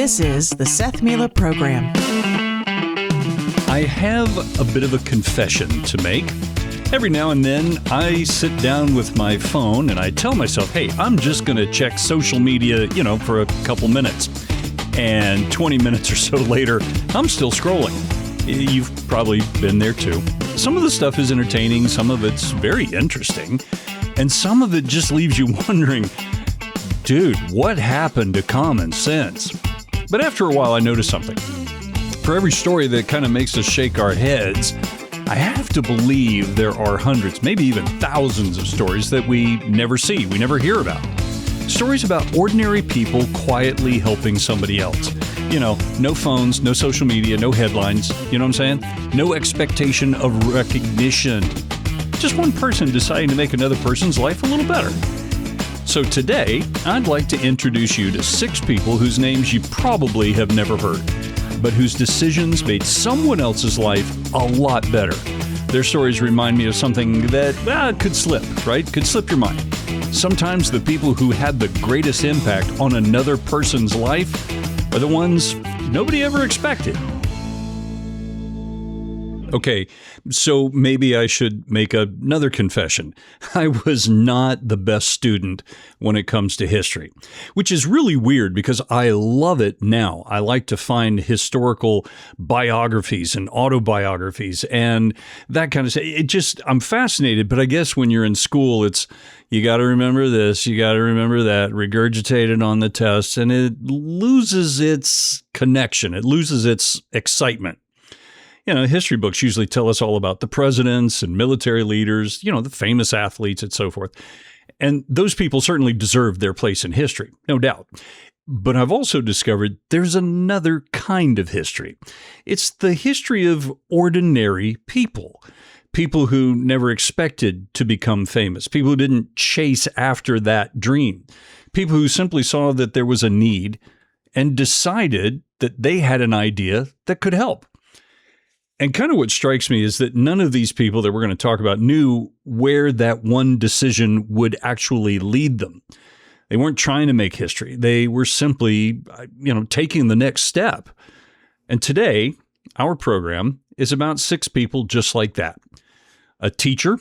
This is the Seth Mila Program. I have a bit of a confession to make. Every now and then, I sit down with my phone and I tell myself, hey, I'm just going to check social media, for a couple minutes. And 20 minutes or so later, I'm still scrolling. You've probably been there too. Some of the stuff is entertaining, some of it's very interesting, and some of it just leaves you wondering, dude, what happened to common sense? But after a while, I noticed something. For every story that kind of makes us shake our heads, I have to believe there are hundreds, maybe even thousands of stories that we never see, we never hear about. Stories about ordinary people quietly helping somebody else. No phones, no social media, no headlines, you know what I'm saying? No expectation of recognition. Just one person deciding to make another person's life a little better. So today, I'd like to introduce you to 6 people whose names you probably have never heard, but whose decisions made someone else's life a lot better. Their stories remind me of something that, could slip, right? Could slip your mind. Sometimes the people who had the greatest impact on another person's life are the ones nobody ever expected. Okay, so maybe I should make another confession. I was not the best student when it comes to history, which is really weird because I love it now. I like to find historical biographies and autobiographies and that kind of stuff. I'm fascinated, but I guess when you're in school, it's you got to remember this, you got to remember that, regurgitated on the test, and it loses its connection. It loses its excitement. History books usually tell us all about the presidents and military leaders, the famous athletes and so forth. And those people certainly deserve their place in history, no doubt. But I've also discovered there's another kind of history. It's the history of ordinary people. People who never expected to become famous. People who didn't chase after that dream. People who simply saw that there was a need and decided that they had an idea that could help. And kind of what strikes me is that none of these people that we're going to talk about knew where that one decision would actually lead them. They weren't trying to make history. They were simply, taking the next step. And today, our program is about 6 people just like that. A teacher,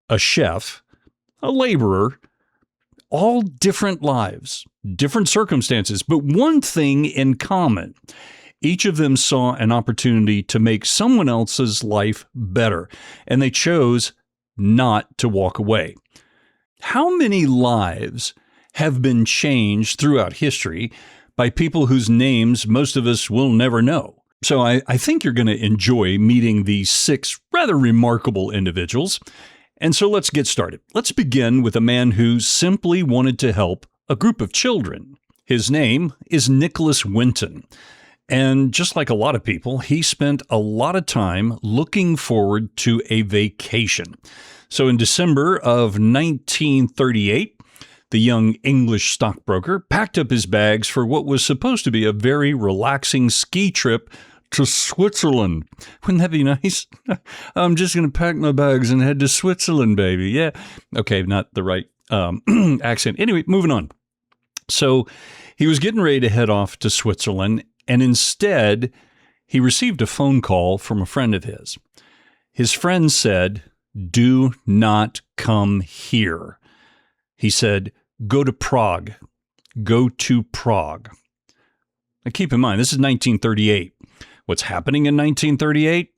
a chef, a laborer, all different lives, different circumstances, but one thing in common. Each of them saw an opportunity to make someone else's life better, and they chose not to walk away. How many lives have been changed throughout history by people whose names most of us will never know? So I think you're going to enjoy meeting these 6 rather remarkable individuals. And so let's get started. Let's begin with a man who simply wanted to help a group of children. His name is Nicholas Winton. And just like a lot of people, he spent a lot of time looking forward to a vacation. So in December of 1938, the young English stockbroker packed up his bags for what was supposed to be a very relaxing ski trip to Switzerland. Wouldn't that be nice? I'm just going to pack my bags and head to Switzerland, baby. Yeah. Okay, not the right accent. Anyway, moving on. So he was getting ready to head off to Switzerland, and instead, he received a phone call from a friend of his. His friend said, "Do not come here." He said, "Go to Prague. Go to Prague." Now keep in mind, this is 1938. What's happening in 1938?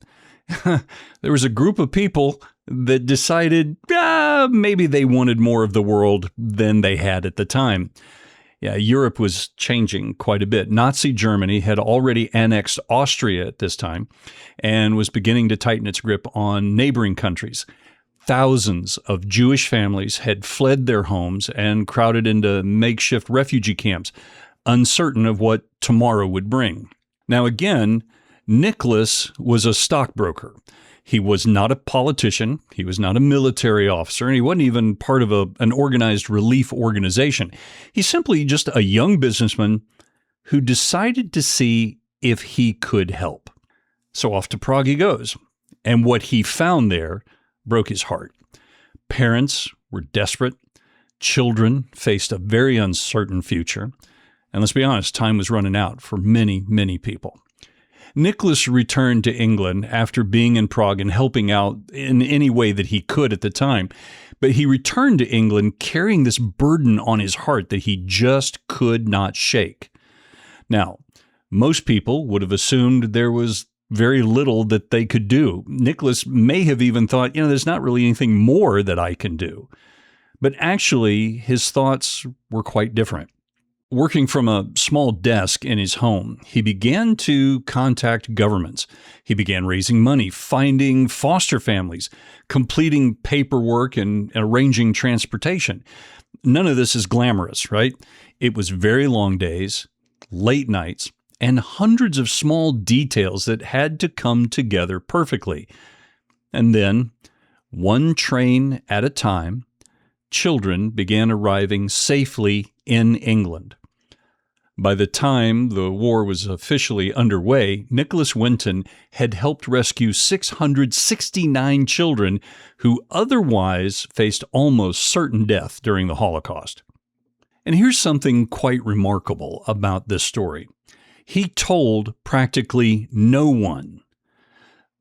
There was a group of people that decided maybe they wanted more of the world than they had at the time. Yeah, Europe was changing quite a bit. Nazi Germany had already annexed Austria at this time and was beginning to tighten its grip on neighboring countries. Thousands of Jewish families had fled their homes and crowded into makeshift refugee camps, uncertain of what tomorrow would bring. Now again, Nicholas was a stockbroker. He was not a politician. He was not a military officer, and he wasn't even part of an organized relief organization. He's simply just a young businessman who decided to see if he could help. So off to Prague he goes, and what he found there broke his heart. Parents were desperate. Children faced a very uncertain future. And let's be honest, time was running out for many, many people. Nicholas returned to England after being in Prague and helping out in any way that he could at the time. But he returned to England carrying this burden on his heart that he just could not shake. Now, most people would have assumed there was very little that they could do. Nicholas may have even thought, there's not really anything more that I can do. But actually, his thoughts were quite different. Working from a small desk in his home, he began to contact governments. He began raising money, finding foster families, completing paperwork, and arranging transportation. None of this is glamorous, right? It was very long days, late nights, and hundreds of small details that had to come together perfectly. And then, one train at a time, children began arriving safely in England. By the time the war was officially underway, Nicholas Winton had helped rescue 669 children who otherwise faced almost certain death during the Holocaust. And here's something quite remarkable about this story. He told practically no one.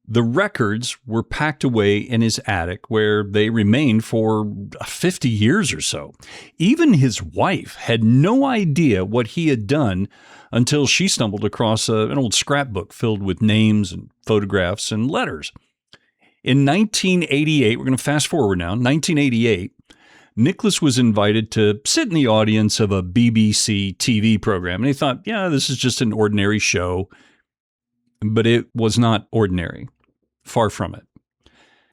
The records were packed away in his attic where they remained for 50 years or so. Even his wife had no idea what he had done until she stumbled across an old scrapbook filled with names and photographs and letters. In 1988, we're going to fast forward now, 1988, Nicholas was invited to sit in the audience of a BBC TV program. And he thought, this is just an ordinary show. But it was not ordinary. Far from it.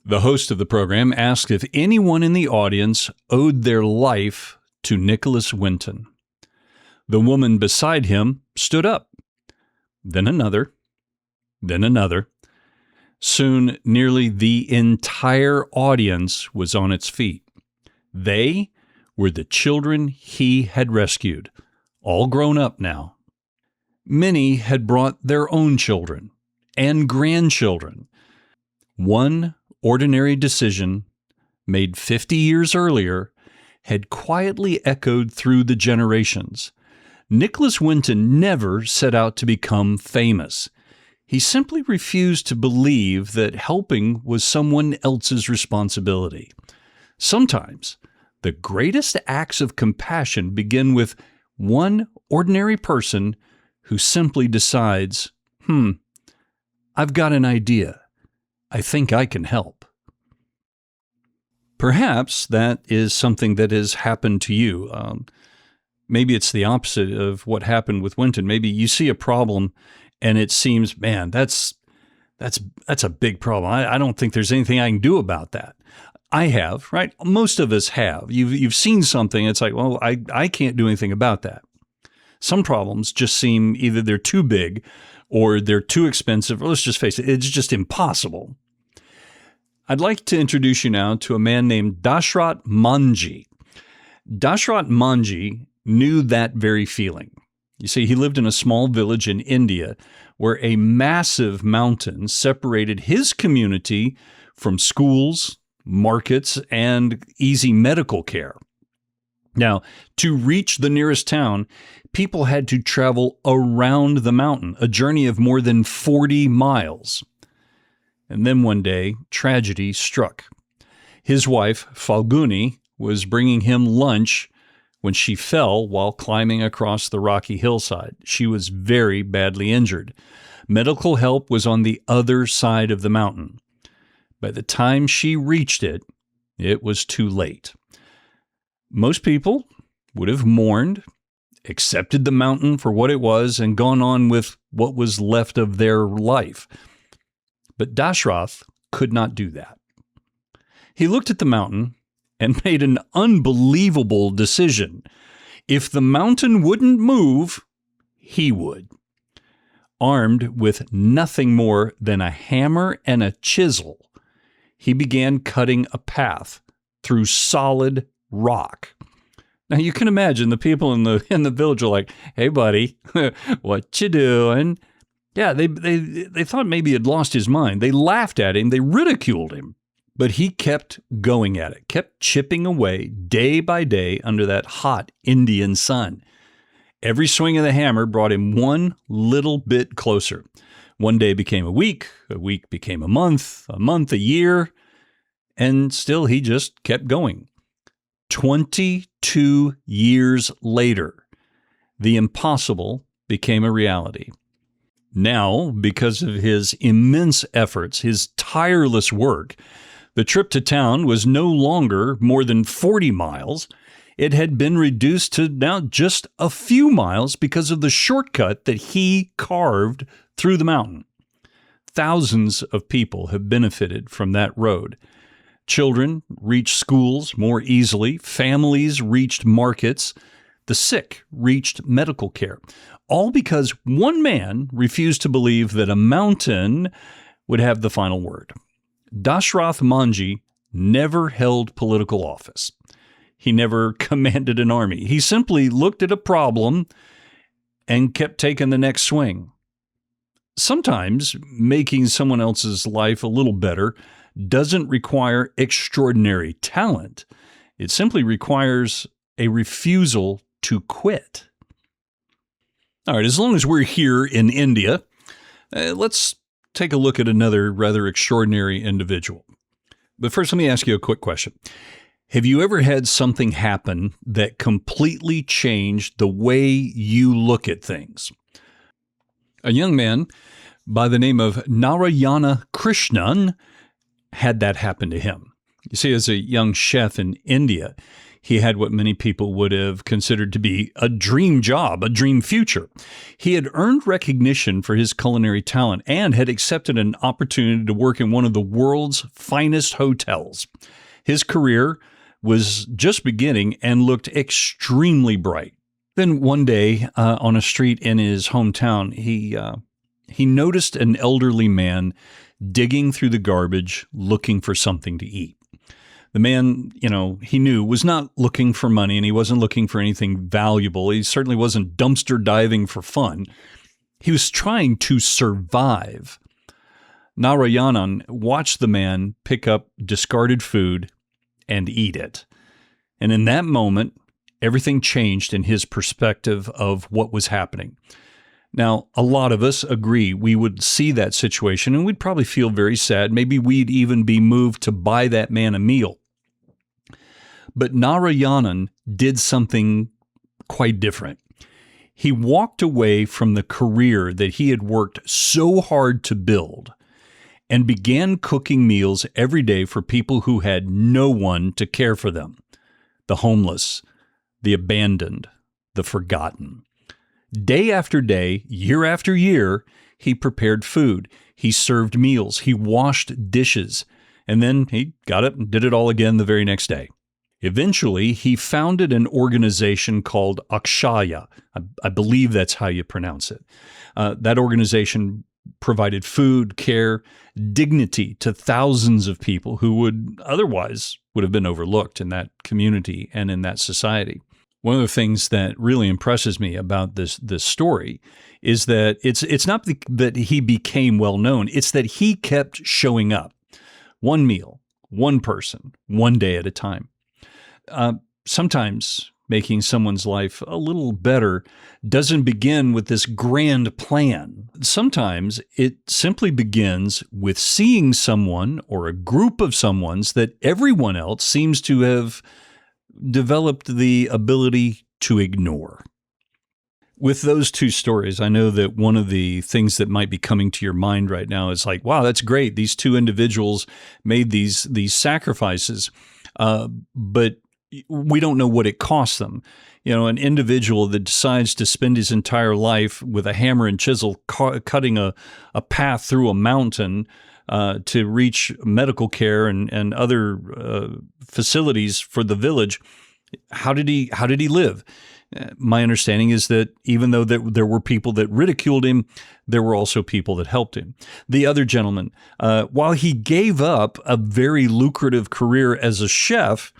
The host of the program asked if anyone in the audience owed their life to Nicholas Winton. The woman beside him stood up. Then another. Then another. Soon, nearly the entire audience was on its feet. They were the children he had rescued, all grown up now. Many had brought their own children and grandchildren. One ordinary decision, made 50 years earlier, had quietly echoed through the generations. Nicholas Winton never set out to become famous. He simply refused to believe that helping was someone else's responsibility. Sometimes, the greatest acts of compassion begin with one ordinary person who simply decides, I've got an idea. I think I can help. Perhaps that is something that has happened to you. Maybe it's the opposite of what happened with Winton. Maybe you see a problem and it seems, man, that's a big problem. I don't think there's anything I can do about that. I have, right? Most of us have. You've seen something. It's like, well, I can't do anything about that. Some problems just seem either they're too big or they're too expensive, or let's just face it, it's just impossible. I'd like to introduce you now to a man named Dashrath Manjhi. Dashrath Manjhi knew that very feeling. You see, he lived in a small village in India where a massive mountain separated his community from schools, markets, and easy medical care. Now, to reach the nearest town, people had to travel around the mountain, a journey of more than 40 miles. And then one day, tragedy struck. His wife, Falguni, was bringing him lunch when she fell while climbing across the rocky hillside. She was very badly injured. Medical help was on the other side of the mountain. By the time she reached it, it was too late. Most people would have mourned, accepted the mountain for what it was, and gone on with what was left of their life. But Dashrath could not do that. He looked at the mountain and made an unbelievable decision. If the mountain wouldn't move, he would. Armed with nothing more than a hammer and a chisel, he began cutting a path through solid rock. Now you can imagine the people in the village are like, "Hey, buddy, what you doing?" Yeah, they thought maybe he'd lost his mind. They laughed at him. They ridiculed him. But he kept going at it, kept chipping away day by day under that hot Indian sun. Every swing of the hammer brought him one little bit closer. One day became a week became a month a year, and still he just kept going. 22 years later, the impossible became a reality. Now, because of his immense efforts, his tireless work, the trip to town was no longer more than 40 miles. It had been reduced to now just a few miles because of the shortcut that he carved through the mountain. Thousands of people have benefited from that road. Children reached schools more easily. Families reached markets. The sick reached medical care. All because one man refused to believe that a mountain would have the final word. Dashrath Manjhi never held political office. He never commanded an army. He simply looked at a problem and kept taking the next swing. Sometimes making someone else's life a little better doesn't require extraordinary talent. It simply requires a refusal to quit. All right, as long as we're here in India, let's take a look at another rather extraordinary individual. But first, let me ask you a quick question. Have you ever had something happen that completely changed the way you look at things? A young man by the name of Narayana Krishnan had that happen to him. You see, as a young chef in India, he had what many people would have considered to be a dream job, a dream future. He had earned recognition for his culinary talent and had accepted an opportunity to work in one of the world's finest hotels. His career was just beginning and looked extremely bright. Then one day on a street in his hometown, he noticed an elderly man digging through the garbage looking for something to eat. The man, he knew was not looking for money, and he wasn't looking for anything valuable. He certainly wasn't dumpster diving for fun. He was trying to survive. Narayanan watched the man pick up discarded food and eat it. And in that moment, everything changed in his perspective of what was happening. Now, a lot of us agree we would see that situation and we'd probably feel very sad. Maybe we'd even be moved to buy that man a meal. But Narayanan did something quite different. He walked away from the career that he had worked so hard to build and began cooking meals every day for people who had no one to care for them. The homeless, the abandoned, the forgotten. Day after day, year after year, he prepared food. He served meals. He washed dishes. And then he got up and did it all again the very next day. Eventually, he founded an organization called Akshaya. I believe that's how you pronounce it. That organization provided food, care, dignity to thousands of people who would have been overlooked in that community and in that society. One of the things that really impresses me about this story is that it's not that he became well known, it's that he kept showing up. One meal, one person, one day at a time. Sometimes making someone's life a little better doesn't begin with this grand plan. Sometimes it simply begins with seeing someone or a group of someones that everyone else seems to have developed the ability to ignore. With those two stories, I know that one of the things that might be coming to your mind right now is like, wow, that's great. These two individuals made these sacrifices, but we don't know what it cost them. An individual that decides to spend his entire life with a hammer and chisel cutting a path through a mountain to reach medical care and other facilities for the village. How did he live? My understanding is that even though there were people that ridiculed him, there were also people that helped him. The other gentleman, while he gave up a very lucrative career as a chef,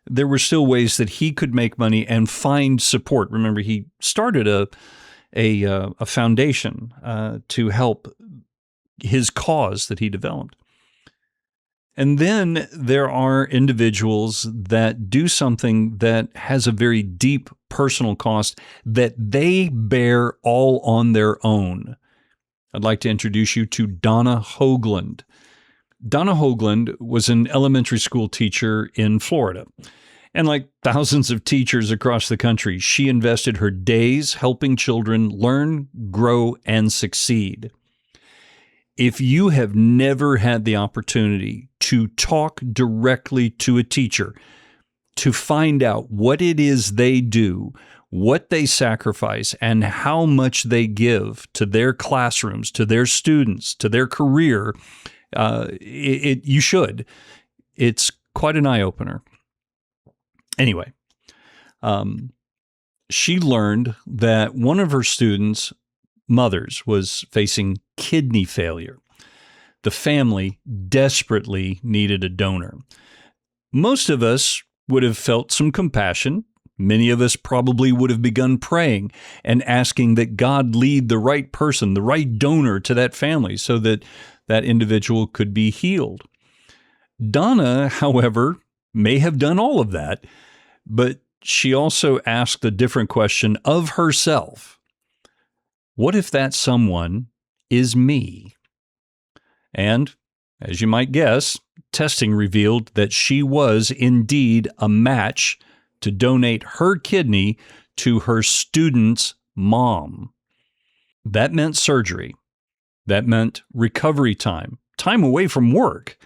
there were still ways that he could make money and find support. Remember, he started a foundation to help his cause that he developed. And then there are individuals that do something that has a very deep personal cost that they bear all on their own. I'd like to introduce you to Donna Hoagland. Donna Hoagland was an elementary school teacher in Florida. And like thousands of teachers across the country, she invested her days helping children learn, grow, and succeed. If you have never had the opportunity to talk directly to a teacher, to find out what it is they do, what they sacrifice, and how much they give to their classrooms, to their students, to their career, you should. It's quite an eye-opener. Anyway, she learned that one of her students' mothers was facing kidney failure. The family desperately needed a donor. Most of us would have felt some compassion. Many of us probably would have begun praying and asking that God lead the right person, the right donor to that family so that that individual could be healed. Donna, however, may have done all of that, but she also asked a different question of herself. What if that someone is me? And, as you might guess, testing revealed that she was indeed a match to donate her kidney to her student's mom. That meant surgery. That meant recovery time, time away from work.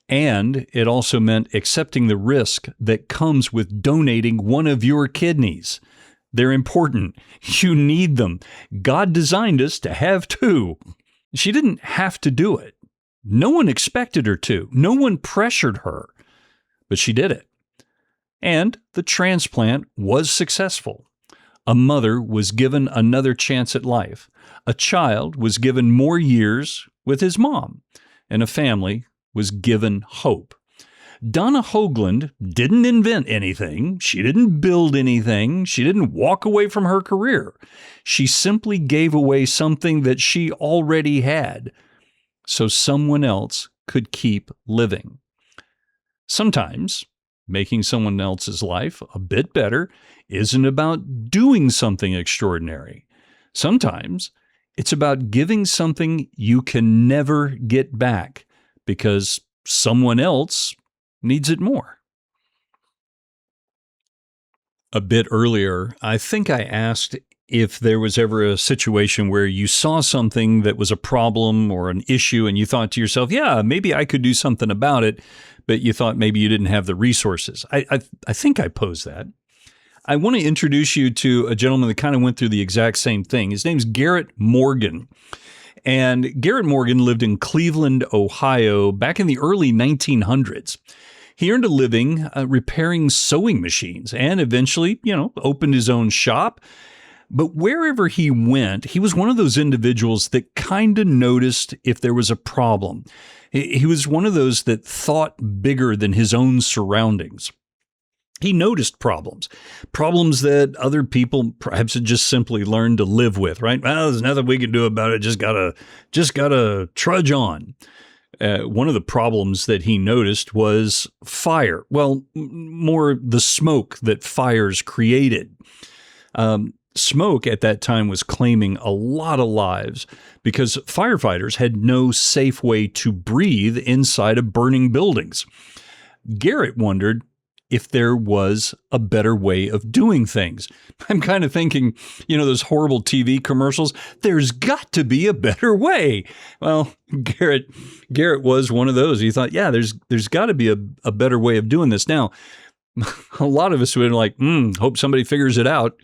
And it also meant accepting the risk that comes with donating one of your kidneys. They're important. You need them. God designed us to have two. She didn't have to do it. No one expected her to. No one pressured her. But she did it. And the transplant was successful. A mother was given another chance at life. A child was given more years with his mom. And a family was given hope. Donna Hoagland didn't invent anything. She didn't build anything. She didn't walk away from her career. She simply gave away something that she already had so someone else could keep living. Sometimes making someone else's life a bit better isn't about doing something extraordinary. Sometimes it's about giving something you can never get back because someone else needs it more. A bit earlier, I think I asked if there was ever a situation where you saw something that was a problem or an issue and you thought to yourself, yeah, maybe I could do something about it, but you thought maybe you didn't have the resources. I think I posed that. I want to introduce you to a gentleman that kind of went through the exact same thing. His name's Garrett Morgan. And Garrett Morgan lived in Cleveland, Ohio, back in the early 1900s. He earned a living repairing sewing machines and eventually, opened his own shop. But wherever he went, he was one of those individuals that kind of noticed if there was a problem. He was one of those that thought bigger than his own surroundings. He noticed problems that other people perhaps had just simply learned to live with, right? Well, there's nothing we can do about it. Just gotta trudge on. One of the problems that he noticed was fire. Well, more the smoke that fires created. Smoke at that time was claiming a lot of lives because firefighters had no safe way to breathe inside of burning buildings. Garrett wondered if there was a better way of doing things. I'm kind of thinking, those horrible TV commercials, there's got to be a better way. Well, Garrett was one of those. He thought, yeah, there's got to be a better way of doing this. Now, a lot of us would like, hope somebody figures it out.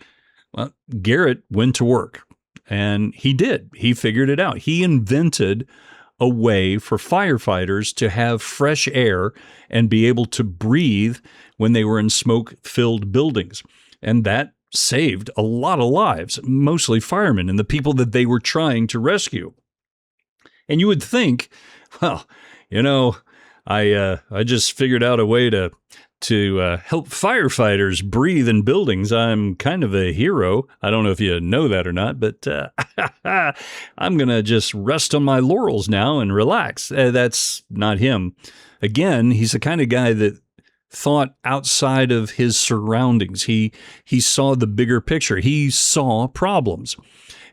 Well, Garrett went to work, and he did. He figured it out. He invented a way for firefighters to have fresh air and be able to breathe when they were in smoke-filled buildings. And that saved a lot of lives, mostly firemen and the people that they were trying to rescue. And you would think, well, I just figured out a way to help firefighters breathe in buildings. I'm kind of a hero. I don't know if you know that or not, but I'm going to just rest on my laurels now and relax. That's not him. Again, he's the kind of guy that thought outside of his surroundings. He saw the bigger picture. He saw problems.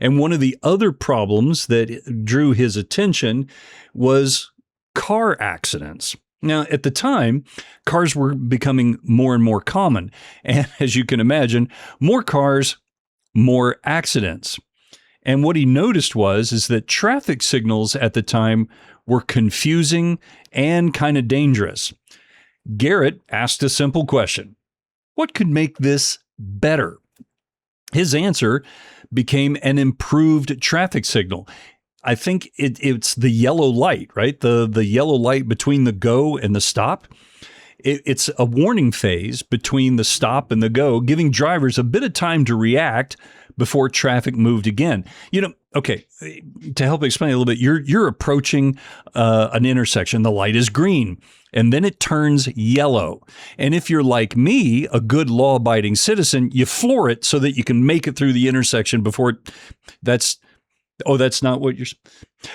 And one of the other problems that drew his attention was car accidents. Now, at the time, cars were becoming more and more common. And as you can imagine, more cars, more accidents. And what he noticed is that traffic signals at the time were confusing and kind of dangerous. Garrett asked a simple question: what could make this better? His answer became an improved traffic signal. I think it's the yellow light, right? The yellow light between the go and the stop. It's a warning phase between the stop and the go, giving drivers a bit of time to react before traffic moved again. Okay, to help explain a little bit, you're approaching an intersection. The light is green, and then it turns yellow. And if you're like me, a good law-abiding citizen, you floor it so that you can make it through the intersection before that's not what you're...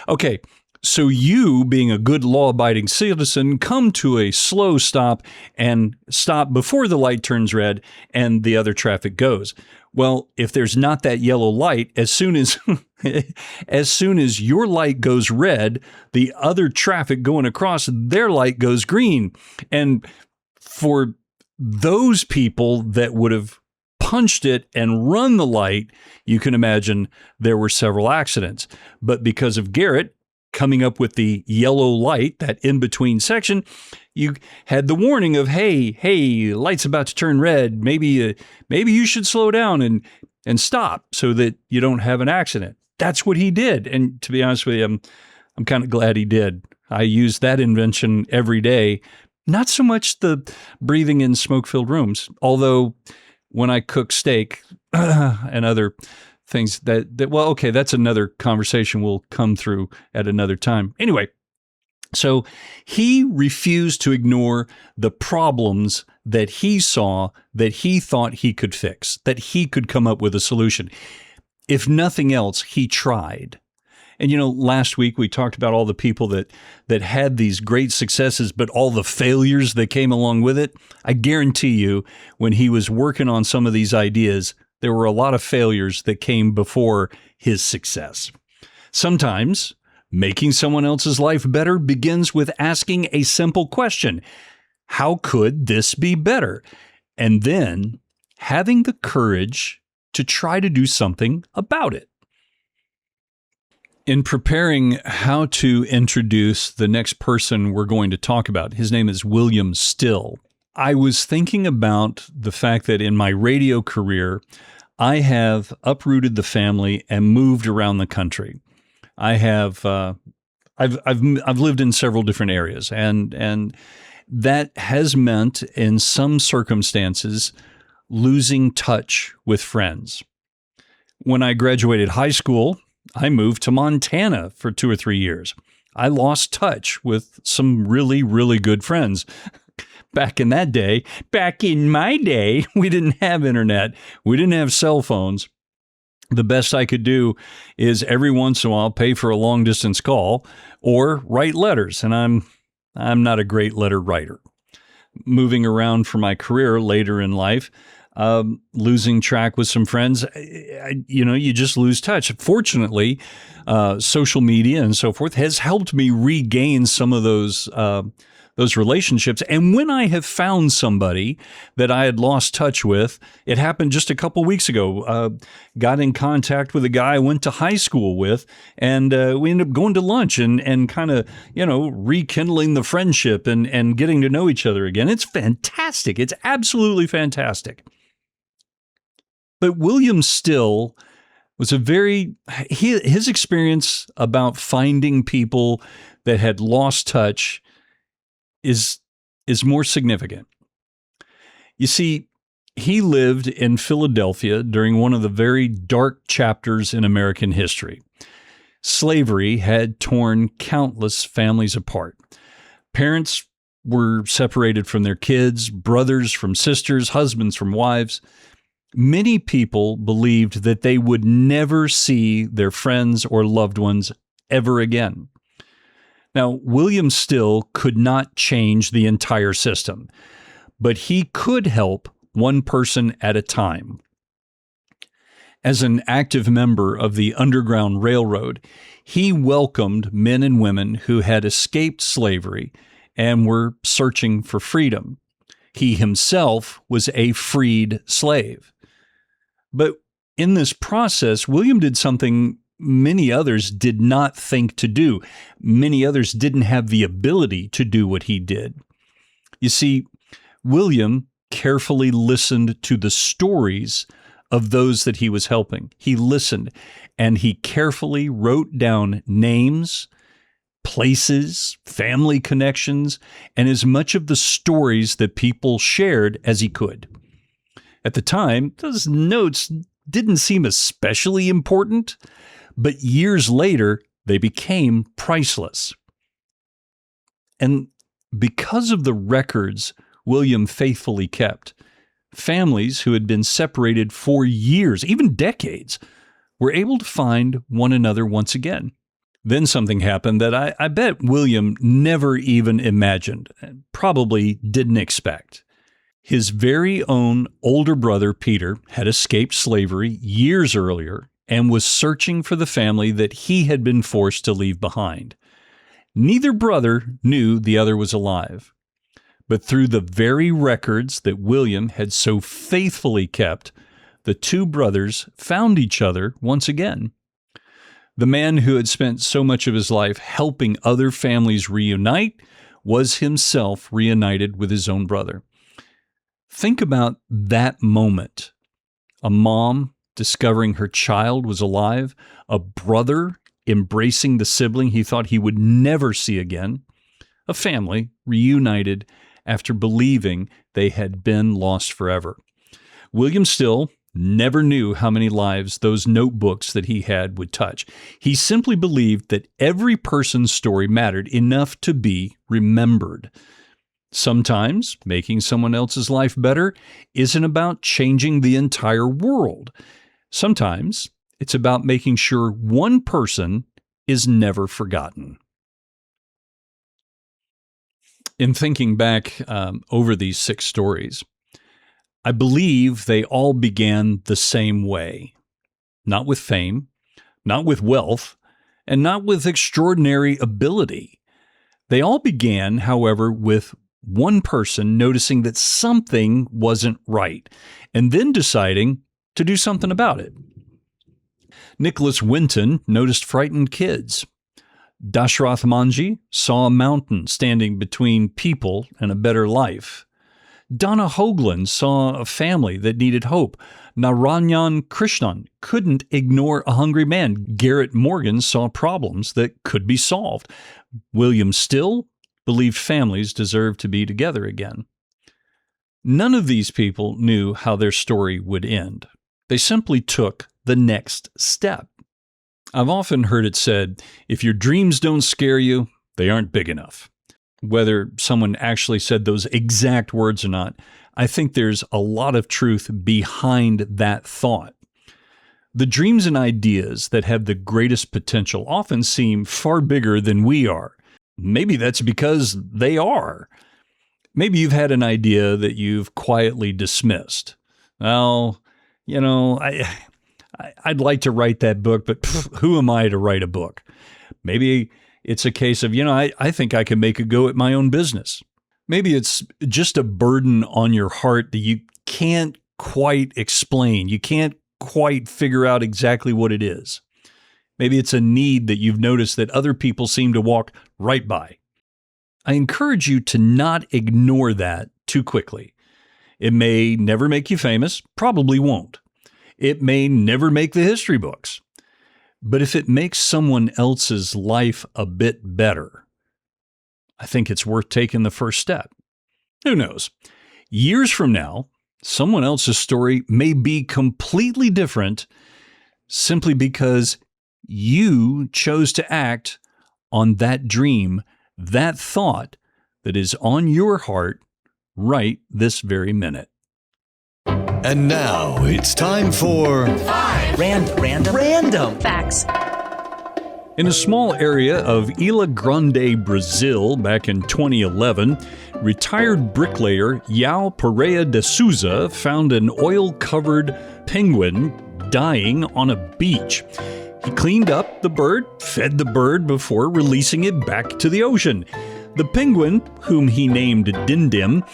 Okay, so you, being a good law-abiding citizen, come to a slow stop and stop before the light turns red and the other traffic goes. Well, if there's not that yellow light, as soon as your light goes red, the other traffic going across, their light goes green. And for those people that would have punched it and run the light, you can imagine there were several accidents. But because of Garrett coming up with the yellow light, that in-between section, you had the warning of, hey, light's about to turn red. Maybe you should slow down and stop so that you don't have an accident. That's what he did. And to be honest with you, I'm kind of glad he did. I use that invention every day. Not so much the breathing in smoke-filled rooms, although when I cook steak and other things that's another conversation we'll come through at another time. Anyway, so he refused to ignore the problems that he saw, that he thought he could fix, that he could come up with a solution. If nothing else, he tried. And last week we talked about all the people that had these great successes, but all the failures that came along with it. I guarantee you, when he was working on some of these ideas, there were a lot of failures that came before his success. Sometimes making someone else's life better begins with asking a simple question: how could this be better? And then having the courage to try to do something about it. In preparing how to introduce the next person we're going to talk about, his name is William Still, I was thinking about the fact that in my radio career, I have uprooted the family and moved around the country. I have, I've lived in several different areas, and that has meant, in some circumstances, losing touch with friends. When I graduated high school, I moved to Montana for 2 or 3 years. I lost touch with some really, really good friends. Back in my day, we didn't have internet. We didn't have cell phones. The best I could do is every once in a while pay for a long distance call or write letters. And I'm not a great letter writer. Moving around for my career later in life, losing track with some friends, you just lose touch. Fortunately, social media and so forth has helped me regain some of those relationships. And when I have found somebody that I had lost touch with, it happened just a couple weeks ago. Got in contact with a guy I went to high school with, and we ended up going to lunch and kind of, rekindling the friendship and getting to know each other again. It's fantastic. It's absolutely fantastic. But William Still was his experience about finding people that had lost touch is more significant. You see, he lived in Philadelphia during one of the very dark chapters in American history. Slavery had torn countless families apart. Parents were separated from their kids, brothers from sisters, husbands from wives. Many people believed that they would never see their friends or loved ones ever again. Now, William Still could not change the entire system, but he could help one person at a time. As an active member of the Underground Railroad, he welcomed men and women who had escaped slavery and were searching for freedom. He himself was a freed slave. But in this process, William did something many others did not think to do. Many others didn't have the ability to do what he did. You see, William carefully listened to the stories of those that he was helping. He listened, and he carefully wrote down names, places, family connections, and as much of the stories that people shared as he could. At the time, those notes didn't seem especially important, but years later, they became priceless. And because of the records William faithfully kept, families who had been separated for years, even decades, were able to find one another once again. Then something happened that I bet William never even imagined, and probably didn't expect. His very own older brother, Peter, had escaped slavery years earlier and was searching for the family that he had been forced to leave behind. Neither brother knew the other was alive. But through the very records that William had so faithfully kept, the two brothers found each other once again. The man who had spent so much of his life helping other families reunite was himself reunited with his own brother. Think about that moment. A mom discovering her child was alive, a brother embracing the sibling he thought he would never see again, a family reunited after believing they had been lost forever. William Still never knew how many lives those notebooks that he had would touch. He simply believed that every person's story mattered enough to be remembered. Sometimes making someone else's life better isn't about changing the entire world. Sometimes it's about making sure one person is never forgotten. In thinking back over these 6 stories, I believe they all began the same way. Not with fame, not with wealth, and not with extraordinary ability. They all began, however, with one person noticing that something wasn't right, and then deciding to do something about it. Nicholas Winton noticed frightened kids. Dashrath Manji saw a mountain standing between people and a better life. Donna Hoagland saw a family that needed hope. Narayan Krishnan couldn't ignore a hungry man. Garrett Morgan saw problems that could be solved. William Still believed families deserved to be together again. None of these people knew how their story would end. They simply took the next step. I've often heard it said, if your dreams don't scare you, they aren't big enough. Whether someone actually said those exact words or not, I think there's a lot of truth behind that thought. The dreams and ideas that have the greatest potential often seem far bigger than we are. Maybe that's because they are. Maybe you've had an idea that you've quietly dismissed. Well, I'd like to write that book, but who am I to write a book? Maybe it's a case of, I think I can make a go at my own business. Maybe it's just a burden on your heart that you can't quite explain. You can't quite figure out exactly what it is. Maybe it's a need that you've noticed that other people seem to walk right by. I encourage you to not ignore that too quickly. It may never make you famous, probably won't. It may never make the history books. But if it makes someone else's life a bit better, I think it's worth taking the first step. Who knows? Years from now, someone else's story may be completely different simply because you chose to act on that dream, that thought that is on your heart right this very minute. And now it's time for Random Facts. In a small area of Ilha Grande, Brazil, back in 2011, retired bricklayer Yao Pereira de Souza found an oil-covered penguin dying on a beach. He cleaned up the bird, fed the bird before releasing it back to the ocean. The penguin, whom he named Dindim,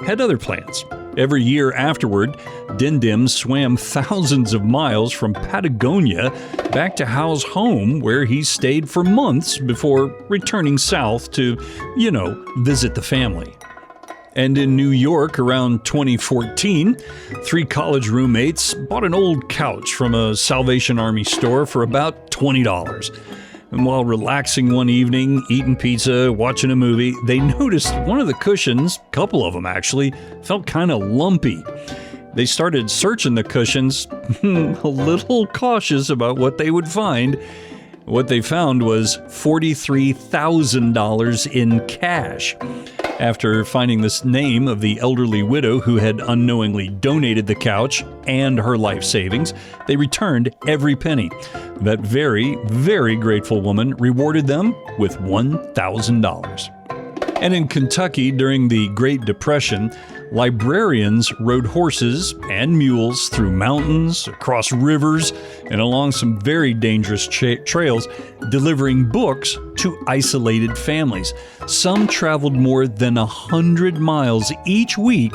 had other plans. Every year afterward, Dindim swam thousands of miles from Patagonia back to Hao's home, where he stayed for months before returning south to, visit the family. And in New York around 2014, 3 college roommates bought an old couch from a Salvation Army store for about $20. And while relaxing one evening, eating pizza, watching a movie, they noticed one of the cushions, a couple of them actually, felt kind of lumpy. They started searching the cushions, a little cautious about what they would find. What they found was $43,000 in cash. After finding this name of the elderly widow who had unknowingly donated the couch and her life savings, they returned every penny. That very, very grateful woman rewarded them with $1,000. And in Kentucky during the Great Depression, librarians rode horses and mules through mountains, across rivers, and along some very dangerous trails, delivering books to isolated families. Some traveled more than 100 miles each week,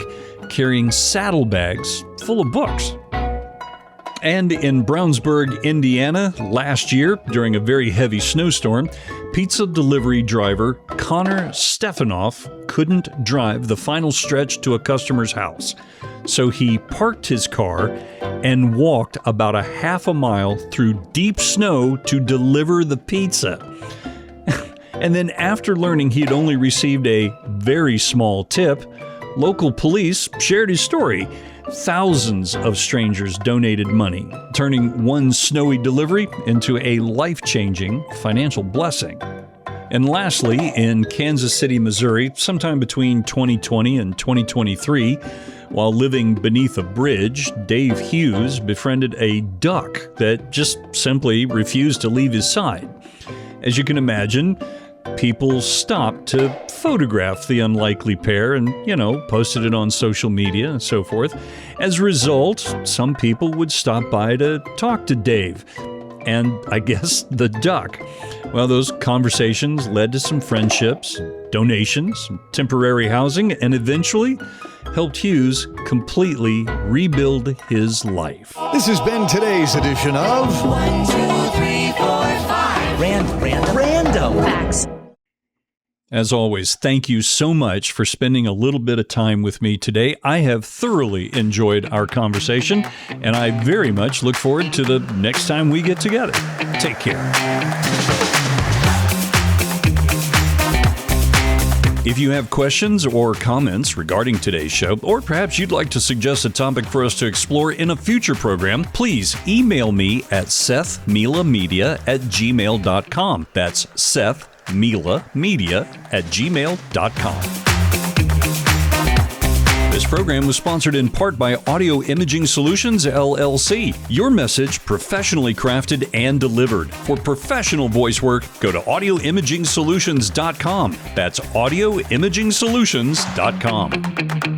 carrying saddlebags full of books. And in Brownsburg, Indiana, last year, during a very heavy snowstorm, pizza delivery driver Connor Stefanoff couldn't drive the final stretch to a customer's house. So he parked his car and walked about a half a mile through deep snow to deliver the pizza. And then after learning he'd only received a very small tip, local police shared his story. Thousands of strangers donated money, turning one snowy delivery into a life-changing financial blessing. And lastly, in Kansas City, Missouri, sometime between 2020 and 2023, while living beneath a bridge, Dave Hughes befriended a duck that just simply refused to leave his side. As you can imagine, people stopped to photograph the unlikely pair and, posted it on social media and so forth. As a result, some people would stop by to talk to Dave and, I guess, the duck. Well, those conversations led to some friendships, donations, some temporary housing, and eventually helped Hughes completely rebuild his life. This has been today's edition of 1, 2, 3, 4, 5. Random Facts. As always, thank you so much for spending a little bit of time with me today. I have thoroughly enjoyed our conversation, and I very much look forward to the next time we get together. Take care. If you have questions or comments regarding today's show, or perhaps you'd like to suggest a topic for us to explore in a future program, please email me at sethmilamedia@gmail.com. That's sethmilamedia@gmail.com. This program was sponsored in part by Audio Imaging Solutions, LLC. Your message professionally crafted and delivered. For professional voice work, go to audioimigingsolutions.com. That's audioimigingsolutions.com.